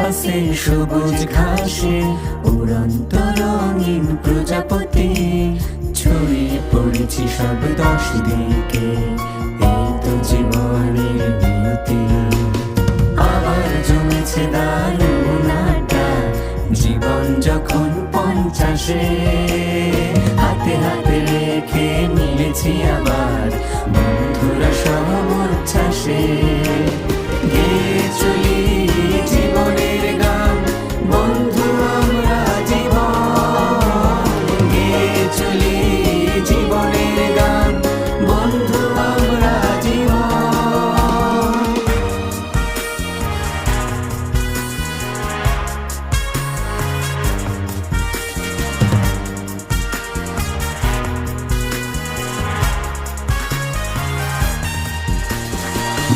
ক্যাম্পাসে সবুজ ঘাসে উড়ন্ত রঙিন প্রজাপতি ছড়িয়ে পড়েছি সব 10 দিকে। এই তো জীবনের নিয়তি, আবার জমেছে দারুণ আড্ডা। জীবন যখন 50-এ হাতে হাতে রেখে মিলেছি আবার বন্ধুরা সব উচ্ছ্বাসে। গেয়ে চলি জীবনের গান, বন্ধু আমরা জীবন। গেয়ে চলি জীবনের গান, বন্ধু আমরা জীবন।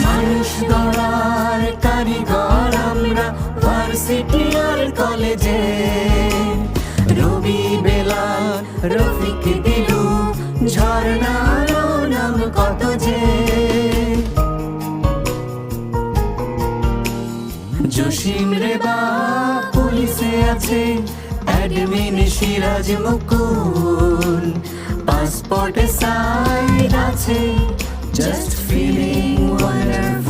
মানুষ গড়ার কারিগর আমরা ভার্সিটি আর কলেজে। রবি, বেলাল, রফিক, দিলু, ঝর্ণারও নাম কত যে। জসিম রেবা পুলিশে আছে, অ্যাডমিন সিরাজ মুকুল, পাসপোর্টে সাইড আছে, just feeling wonderful.